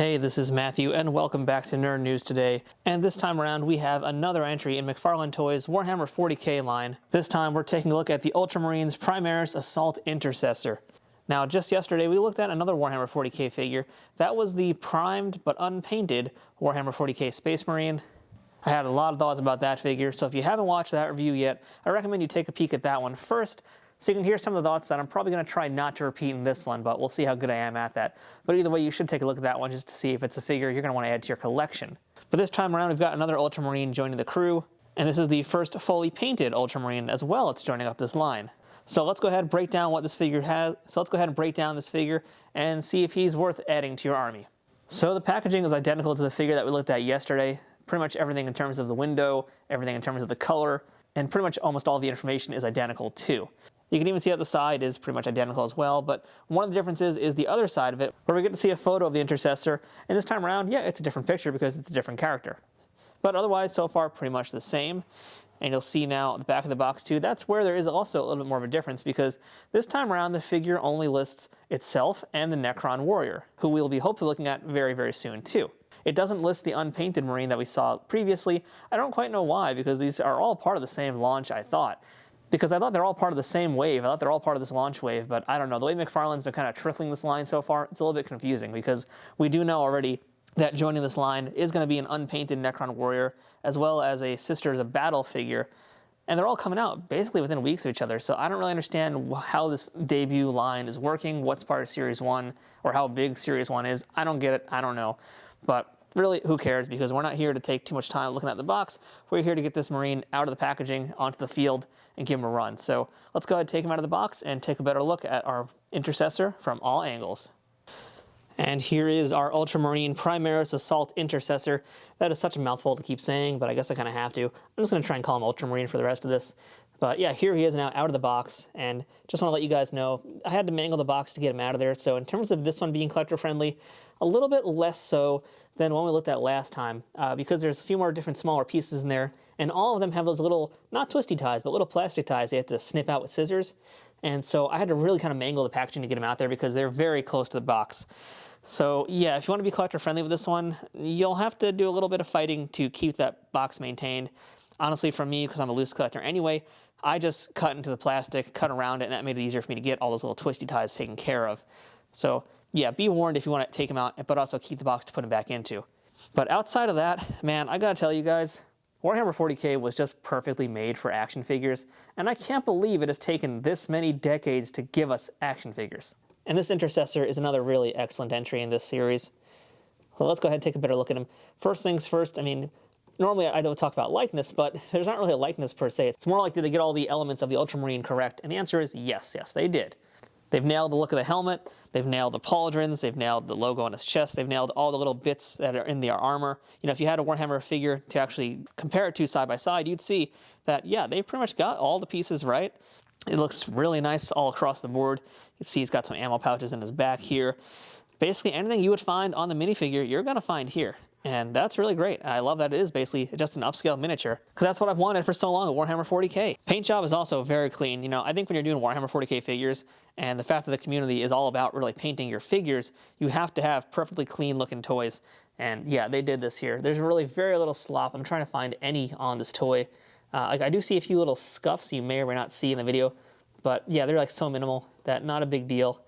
Hey, this is Matthew, and welcome back to Nerd News Today. And this time around, we have another entry in McFarlane Toys' Warhammer 40k line. This time, we're taking a look at the Ultramarines Primaris Assault Intercessor. Now, just yesterday, we looked at another Warhammer 40k figure. That was the primed but unpainted Warhammer 40k Space Marine. I had a lot of thoughts about that figure, so if you haven't watched that review yet, I recommend you take a peek at that one first, so you can hear some of the thoughts that I'm probably going to try not to repeat in this one, but we'll see how good I am at that. But either way, you should take a look at that one just to see if it's a figure you're going to want to add to your collection. But this time around, we've got another Ultramarine joining the crew, and this is the first fully painted Ultramarine as well. It's joining up this line. So let's go ahead and break down what this figure has. So let's go ahead and break down this figure and see if he's worth adding to your army. So the packaging is identical to the figure that we looked at yesterday. Pretty much everything in terms of the window, everything in terms of the color, and pretty much almost all the information is identical too. You can even see that the side is pretty much identical as well, but one of the differences is the other side of it, where we get to see a photo of the Intercessor, and this time around, yeah, it's a different picture because it's a different character. But otherwise, so far, pretty much the same. And you'll see now at the back of the box too, that's where there is also a little bit more of a difference, because this time around, the figure only lists itself and the Necron Warrior, who we'll be hopefully looking at very, very soon too. It doesn't list the unpainted Marine that we saw previously. I don't quite know why, because these are all part of the same launch, I thought. Because I thought they're all part of the same wave. I thought they're all part of this launch wave, but I don't know. The way McFarlane's been kind of trickling this line so far, it's a little bit confusing, because we do know already that joining this line is going to be an unpainted Necron Warrior, as well as a Sisters of Battle figure, and they're all coming out basically within weeks of each other, so I don't really understand how this debut line is working, what's part of Series 1, or how big Series 1 is. I don't get it. I don't know. But really, who cares, because we're not here to take too much time looking at the box. We're here to get this Marine out of the packaging, onto the field, and give him a run. So let's go ahead and take him out of the box and take a better look at our Intercessor from all angles. And here is our Ultramarine Primaris Assault Intercessor. That is such a mouthful to keep saying, but I guess I kind of have to. I'm just going to try and call him Ultramarine for the rest of this. But yeah, here he is now out of the box, and just want to let you guys know, I had to mangle the box to get him out of there, so in terms of this one being collector friendly, a little bit less so than one we looked at last time, because there's a few more different smaller pieces in there, and all of them have those little, not twisty ties, but little plastic ties they have to snip out with scissors, and so I had to really kind of mangle the packaging to get them out there because they're very close to the box. So yeah, if you want to be collector friendly with this one, you'll have to do a little bit of fighting to keep that box maintained. Honestly, for me, because I'm a loose collector anyway, I just cut into the plastic, cut around it, and that made it easier for me to get all those little twisty ties taken care of. So yeah, be warned if you want to take them out, but also keep the box to put them back into. But outside of that, man, I gotta tell you guys, Warhammer 40k was just perfectly made for action figures, and I can't believe it has taken this many decades to give us action figures. And this Intercessor is another really excellent entry in this series. So let's go ahead and take a better look at him. First things first, I mean, normally I don't talk about likeness, but there's not really a likeness per se. It's more like, did they get all the elements of the Ultramarine correct? And the answer is yes, they did. They've nailed the look of the helmet, they've nailed the pauldrons, they've nailed the logo on his chest, they've nailed all the little bits that are in the armor. You know, if you had a Warhammer figure to actually compare it to side by side, you'd see that, yeah, they've pretty much got all the pieces right. It looks really nice all across the board. You can see he's got some ammo pouches in his back here. Basically anything you would find on the minifigure, you're going to find here. And that's really great. I love that it is basically just an upscale miniature, because that's what I've wanted for so long at Warhammer 40k. Paint job is also very clean. You know, I think when you're doing Warhammer 40k figures, and the fact that the community is all about really painting your figures, you have to have perfectly clean looking toys. And yeah, they did this here. There's really very little slop. I'm trying to find any on this toy. Like I do see a few little scuffs you may or may not see in the video, but yeah, they're like so minimal that not a big deal.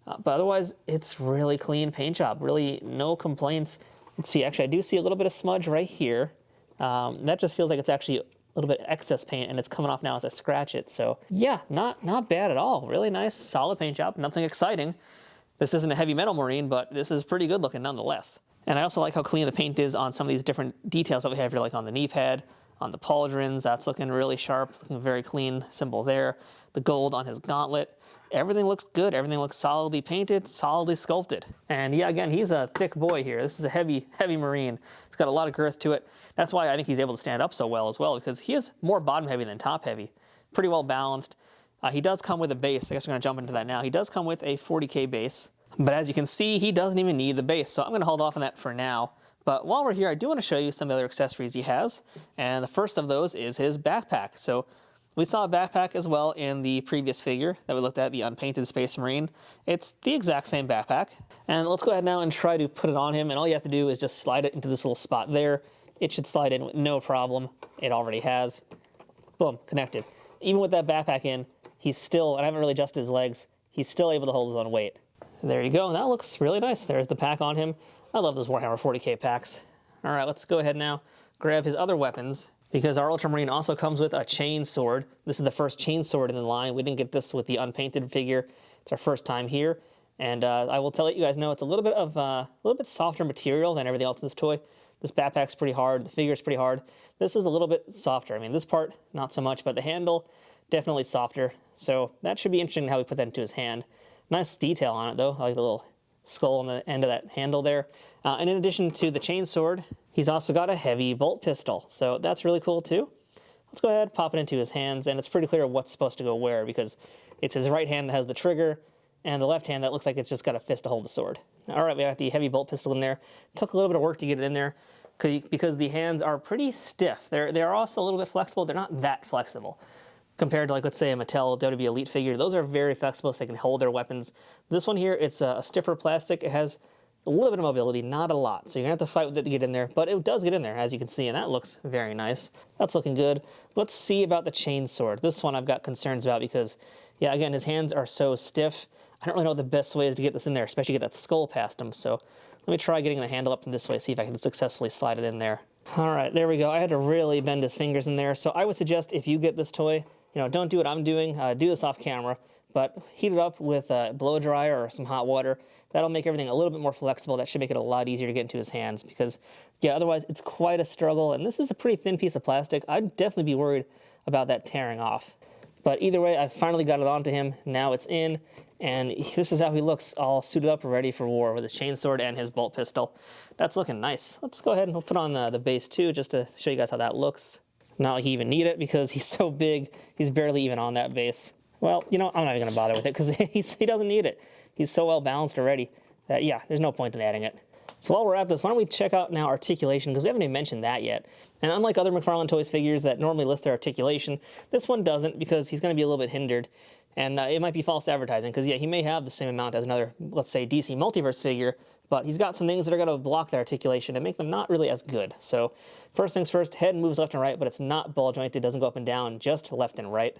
But otherwise, it's really clean paint job. Really no complaints. Let's see, actually I do see a little bit of smudge right here. That just feels like it's actually a little bit excess paint, and it's coming off now as I scratch it. So yeah, not bad at all. Really nice, solid paint job, nothing exciting. This isn't a heavy metal Marine, but this is pretty good looking nonetheless. And I also like how clean the paint is on some of these different details that we have here, like on the knee pad, on the pauldrons. That's looking really sharp, looking very clean symbol there. The gold on his gauntlet. Everything looks good. Everything looks solidly painted, solidly sculpted. And yeah, again, he's a thick boy here. This is a heavy Marine. He's got a lot of girth to it. That's why I think he's able to stand up so well as well, because he is more bottom heavy than top heavy. Pretty well balanced. He does come with a base. I guess we're going to jump into that now. He does come with a 40k base, but as you can see, he doesn't even need the base. So I'm going to hold off on that for now. But while we're here, I do want to show you some other accessories he has. And the first of those is his backpack. So We saw a backpack as well in the previous figure that we looked at, the unpainted Space Marine. It's the exact same backpack. And let's go ahead now and try to put it on him, and all you have to do is just slide it into this little spot there. It should slide in with no problem. It already has. Boom, connected. Even with that backpack in, he's still, and I haven't really adjusted his legs, he's still able to hold his own weight. There you go, and that looks really nice. There's the pack on him. I love those Warhammer 40k packs. All right, let's go ahead now, grab his other weapons, because our Ultramarine also comes with a chain sword. This is the first chain sword in the line. We didn't get this with the unpainted figure. It's our first time here. And I will tell you guys know it's a little bit softer material than everything else in this toy. This backpack's pretty hard. The figure's pretty hard. This is a little bit softer. I mean, this part, not so much, but the handle, definitely softer. So that should be interesting how we put that into his hand. Nice detail on it, though. I like the little skull on the end of that handle there. And in addition to the chain sword, he's also got a heavy bolt pistol. So that's really cool, too. Let's go ahead, pop it into his hands, and it's pretty clear what's supposed to go where, because it's his right hand that has the trigger, and the left hand that looks like it's just got a fist to hold the sword. All right, we got the heavy bolt pistol in there. It took a little bit of work to get it in there because the hands are pretty stiff. They're also a little bit flexible. They're not that flexible compared to, like, let's say a Mattel WWE Elite figure. Those are very flexible, so they can hold their weapons. This one here, it's a stiffer plastic. It has a little bit of mobility, not a lot. So you're going to have to fight with it to get in there, but it does get in there, as you can see, and that looks very nice. That's looking good. Let's see about the chain sword. This one I've got concerns about because, yeah, again, his hands are so stiff. I don't really know what the best way is to get this in there, especially get that skull past him. So let me try getting the handle up from this way, see if I can successfully slide it in there. All right, there we go. I had to really bend his fingers in there. So I would suggest if you get this toy, don't do what I'm doing. Do this off camera, but heat it up with a blow dryer or some hot water. That'll make everything a little bit more flexible. That should make it a lot easier to get into his hands because, yeah, otherwise it's quite a struggle. And this is a pretty thin piece of plastic. I'd definitely be worried about that tearing off. But either way, I finally got it onto him. Now it's in, and this is how he looks, all suited up and ready for war with his chainsword and his bolt pistol. That's looking nice. Let's go ahead and we'll put on the base too, just to show you guys how that looks. Not like you even need it because he's so big, he's barely even on that base. Well, I'm not even going to bother with it because he doesn't need it. He's so well balanced already that, yeah, there's no point in adding it. So while we're at this, why don't we check out now Articulation, because we haven't even mentioned that yet. And unlike other McFarlane Toys figures that normally list their articulation, this one doesn't because he's going to be a little bit hindered. And it might be false advertising, because, yeah, he may have the same amount as another, let's say, DC Multiverse figure, but he's got some things that are going to block their articulation and make them not really as good. So first things first, head moves left and right, but it's not ball jointed, doesn't go up and down, just left and right.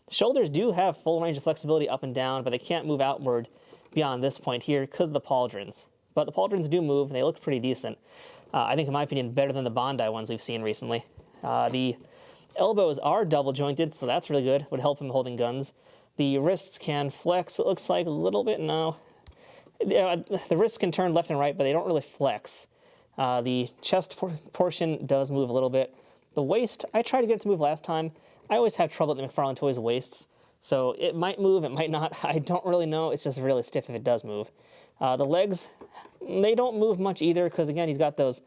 The shoulders do have full range of flexibility up and down, but they can't move outward beyond this point here because of the pauldrons. But the pauldrons do move, and they look pretty decent. I think, in my opinion, better than the Bondi ones we've seen recently. The elbows are double jointed, so that's really good. Would help him holding guns. The wrists can flex, it looks like, a little bit. No. The wrists can turn left and right, but they don't really flex. The chest portion does move a little bit. The waist, I tried to get it to move last time. I always have trouble with the McFarlane Toys waists. So it might move, it might not. I don't really know. It's just really stiff if it does move. The legs, they don't move much either because, again, he's got those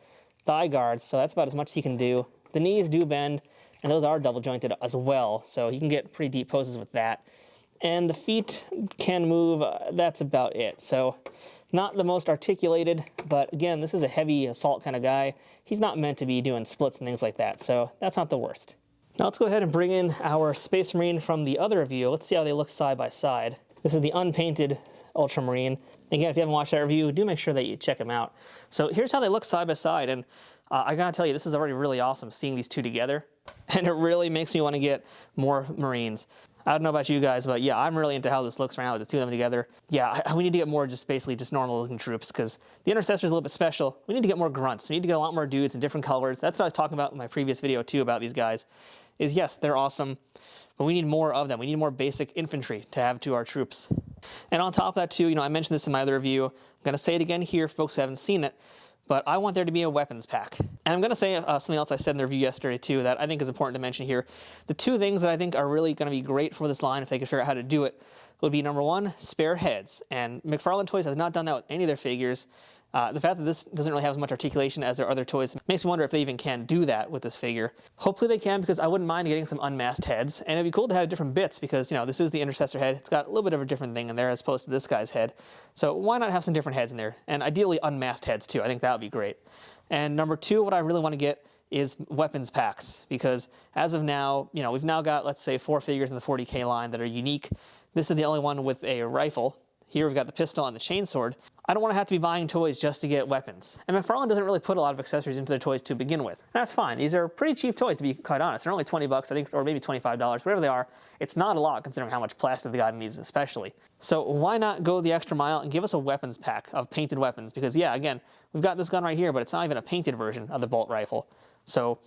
thigh guards, so that's about as much as he can do. The knees do bend, and those are double jointed as well, so he can get pretty deep poses with that. And the feet can move. That's about it. So not the most articulated, but, again, this is a heavy assault kind of guy. He's not meant to be doing splits and things like that, so that's not the worst. Now let's go ahead and bring in our Space Marine from the other review. Let's see how they look side by side. This is the unpainted Ultramarine. Again, if you haven't watched that review, do make sure that you check them out. So here's how they look side by side, and I gotta tell you, this is already really awesome seeing these two together, and it really makes me want to get more Marines. I don't know about you guys, but yeah, I'm really into how this looks right now with the two of them together. Yeah, we need to get more just normal looking troops, because the Intercessor is a little bit special. We need to get more grunts. We need to get a lot more dudes in different colors. That's what I was talking about in my previous video too about these guys, is yes, they're awesome, but we need more of them. We need more basic infantry to have to our troops. And on top of that too, I mentioned this in my other review. I'm going to say it again here, folks who haven't seen it, but I want there to be a weapons pack. And I'm going to say something else I said in the review yesterday too that I think is important to mention here. The two things that I think are really going to be great for this line, if they could figure out how to do it, would be, number one, spare heads. And McFarlane Toys has not done that with any of their figures. The fact that this doesn't really have as much articulation as their other toys makes me wonder if they even can do that with this figure. Hopefully they can, because I wouldn't mind getting some unmasked heads, and it'd be cool to have different bits because, this is the Intercessor head. It's got a little bit of a different thing in there as opposed to this guy's head. So why not have some different heads in there? And ideally unmasked heads too. I think that would be great. And number two, what I really want to get is weapons packs, because as of now, we've now got, let's say, 4 figures in the 40K line that are unique. This is the only one with a rifle. Here we've got the pistol and the chainsword. I don't want to have to be buying toys just to get weapons. And McFarlane doesn't really put a lot of accessories into their toys to begin with. And that's fine. These are pretty cheap toys, to be quite honest. They're only 20 bucks, I think, or maybe $25, whatever they are. It's not a lot considering how much plastic they got in these especially. So why not go the extra mile and give us a weapons pack of painted weapons? Because yeah, again, we've got this gun right here, but it's not even a painted version of the bolt rifle. So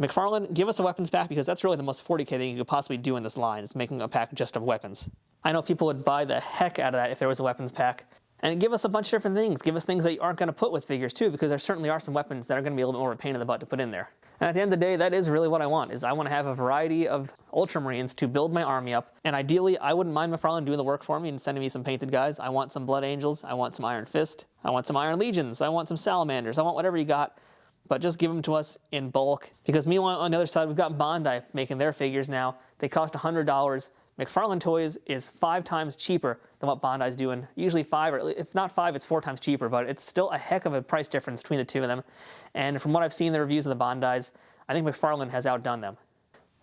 McFarlane, give us a weapons pack, because that's really the most 40K thing you could possibly do in this line, is making a pack just of weapons. I know people would buy the heck out of that if there was a weapons pack. And give us a bunch of different things. Give us things that you aren't going to put with figures too, because there certainly are some weapons that are going to be a little bit more of a pain in the butt to put in there. And at the end of the day, that is really what I want, is I want to have a variety of Ultramarines to build my army up. And ideally, I wouldn't mind McFarlane doing the work for me and sending me some painted guys. I want some Blood Angels. I want some Iron Fist. I want some Iron Legions. I want some Salamanders. I want whatever you got. But just give them to us in bulk. Because meanwhile, on the other side, we've got Bondi making their figures now. They cost $100. McFarlane Toys is 5 times cheaper than what Bondi's doing. Usually 5, or if not 5, it's 4 times cheaper, but it's still a heck of a price difference between the two of them. And from what I've seen in the reviews of the Bondis, I think McFarlane has outdone them.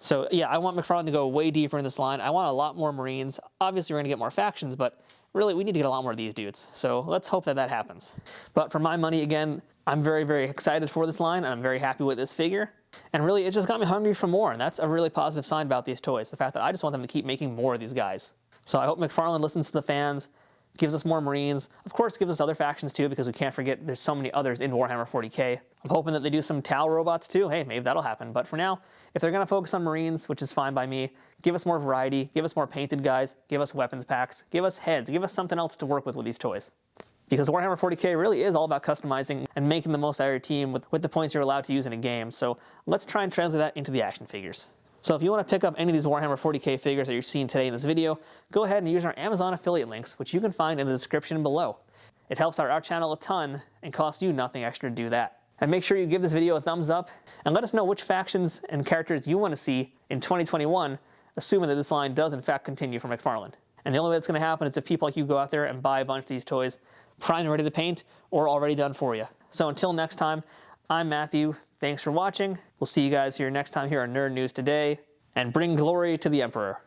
So yeah, I want McFarlane to go way deeper in this line. I want a lot more Marines. Obviously, we're going to get more factions, but really, we need to get a lot more of these dudes. So let's hope that that happens. But for my money, again, I'm very, very excited for this line, and I'm very happy with this figure. And really, it's just got me hungry for more, and that's a really positive sign about these toys, the fact that I just want them to keep making more of these guys. So I hope McFarlane listens to the fans, gives us more Marines, of course gives us other factions too, because we can't forget there's so many others in Warhammer 40K. I'm hoping that they do some Tau robots too. Hey, maybe that'll happen. But for now, if they're going to focus on Marines, which is fine by me, give us more variety, give us more painted guys, give us weapons packs, give us heads, give us something else to work with these toys. Because Warhammer 40K really is all about customizing and making the most out of your team with the points you're allowed to use in a game. So let's try and translate that into the action figures. So if you want to pick up any of these Warhammer 40K figures that you're seeing today in this video, go ahead and use our Amazon affiliate links, which you can find in the description below. It helps our channel a ton and costs you nothing extra to do that. And make sure you give this video a thumbs up and let us know which factions and characters you want to see in 2021, assuming that this line does in fact continue for McFarlane. And the only way that's going to happen is if people like you go out there and buy a bunch of these toys, primed and ready to paint, or already done for you. So until next time, I'm Matthew. Thanks for watching. We'll see you guys here next time here on Nerd News Today, and bring glory to the Emperor.